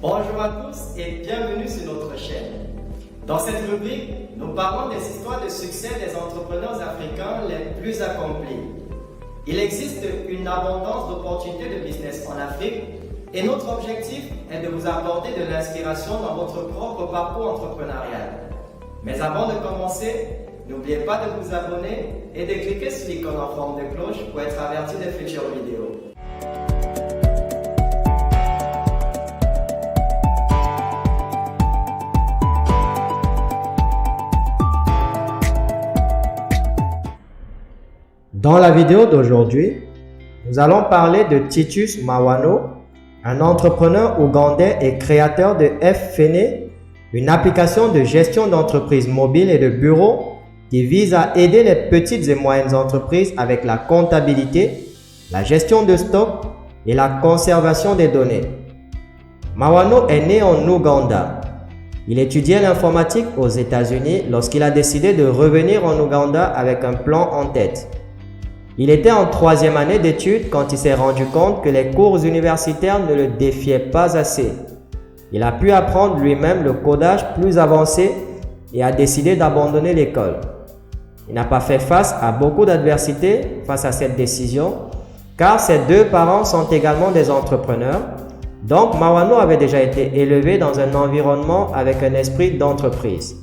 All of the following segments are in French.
Bonjour à tous et bienvenue sur notre chaîne. Dans cette rubrique, nous parlons des histoires de succès des entrepreneurs africains les plus accomplis. Il existe une abondance d'opportunités de business en Afrique et notre objectif est de vous apporter de l'inspiration dans votre propre parcours entrepreneurial. Mais avant de commencer, n'oubliez pas de vous abonner et de cliquer sur l'icône en forme de cloche pour être averti des futures vidéos. Dans la vidéo d'aujourd'hui, nous allons parler de Titus Mawano, un entrepreneur ougandais et créateur de F-Fene, une application de gestion d'entreprises mobiles et de bureaux qui vise à aider les petites et moyennes entreprises avec la comptabilité, la gestion de stock et la conservation des données. Mawano est né en Ouganda. Il étudiait l'informatique aux États-Unis lorsqu'il a décidé de revenir en Ouganda avec un plan en tête. Il était en 3e année d'études quand il s'est rendu compte que les cours universitaires ne le défiaient pas assez. Il a pu apprendre lui-même le codage plus avancé et a décidé d'abandonner l'école. Il n'a pas fait face à beaucoup d'adversités face à cette décision, car ses deux parents sont également des entrepreneurs. Donc Mawano avait déjà été élevé dans un environnement avec un esprit d'entreprise.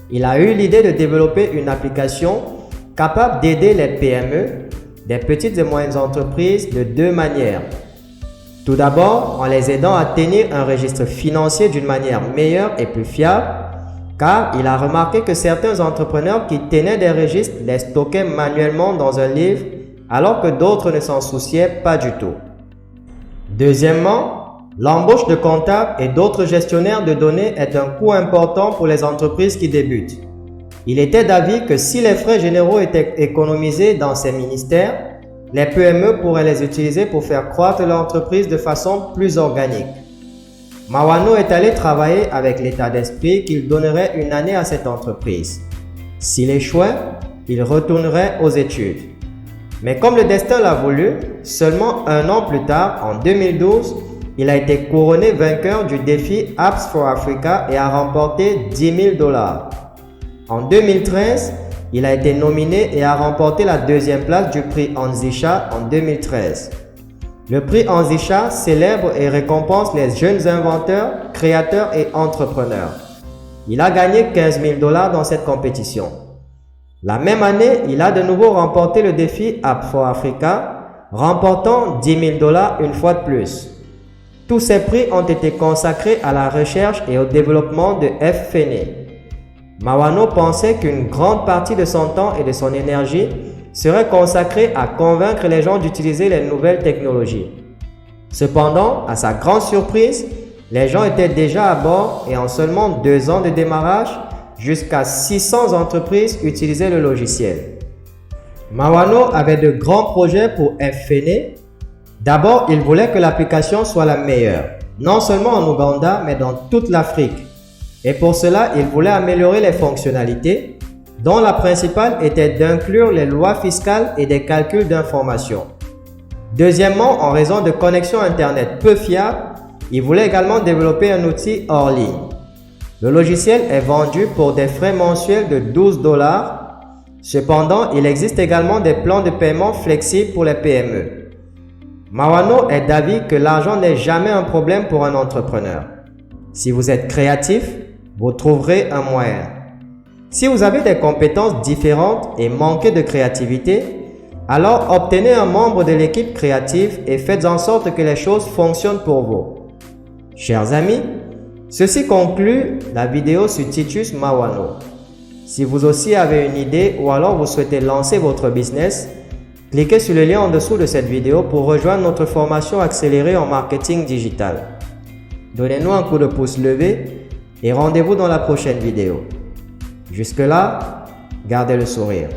Il a eu l'idée de développer une application capable d'aider les PME, des petites et moyennes entreprises, de deux manières. Tout d'abord, en les aidant à tenir un registre financier d'une manière meilleure et plus fiable, car il a remarqué que certains entrepreneurs qui tenaient des registres les stockaient manuellement dans un livre, alors que d'autres ne s'en souciaient pas du tout. Deuxièmement, l'embauche de comptables et d'autres gestionnaires de données est un coût important pour les entreprises qui débutent. Il était d'avis que si les frais généraux étaient économisés dans ces ministères, les PME pourraient les utiliser pour faire croître l'entreprise de façon plus organique. Mawano est allé travailler avec l'état d'esprit qu'il donnerait une année à cette entreprise. S'il échouait, il retournerait aux études. Mais comme le destin l'a voulu, seulement un an plus tard, en 2012, il a été couronné vainqueur du défi Apps for Africa et a remporté $10 000. En 2013, il a été nominé et a remporté la 2e place du prix Anzisha en 2013. Le prix Anzisha célèbre et récompense les jeunes inventeurs, créateurs et entrepreneurs. Il a gagné $15 000 dans cette compétition. La même année, il a de nouveau remporté le défi App for Africa, remportant $10 000 une fois de plus. Tous ces prix ont été consacrés à la recherche et au développement de F-Fene. Mawano pensait qu'une grande partie de son temps et de son énergie serait consacrée à convaincre les gens d'utiliser les nouvelles technologies. Cependant, à sa grande surprise, les gens étaient déjà à bord et en seulement 2 ans de démarrage, jusqu'à 600 entreprises utilisaient le logiciel. Mawano avait de grands projets pour F-Fene. D'abord, il voulait que l'application soit la meilleure, non seulement en Ouganda, mais dans toute l'Afrique. Et pour cela, il voulait améliorer les fonctionnalités, dont la principale était d'inclure les lois fiscales et des calculs d'information. Deuxièmement, en raison de connexions Internet peu fiables, il voulait également développer un outil hors ligne. Le logiciel est vendu pour des frais mensuels de $12. Cependant, il existe également des plans de paiement flexibles pour les PME. Mawano est d'avis que l'argent n'est jamais un problème pour un entrepreneur. Si vous êtes créatif, vous trouverez un moyen. Si vous avez des compétences différentes et manquez de créativité, alors obtenez un membre de l'équipe créative et faites en sorte que les choses fonctionnent pour vous. Chers amis, ceci conclut la vidéo sur Titus Mawano. Si vous aussi avez une idée ou alors vous souhaitez lancer votre business, cliquez sur le lien en dessous de cette vidéo pour rejoindre notre formation accélérée en marketing digital. Donnez-nous un coup de pouce levé et rendez-vous dans la prochaine vidéo. Jusque-là, gardez le sourire.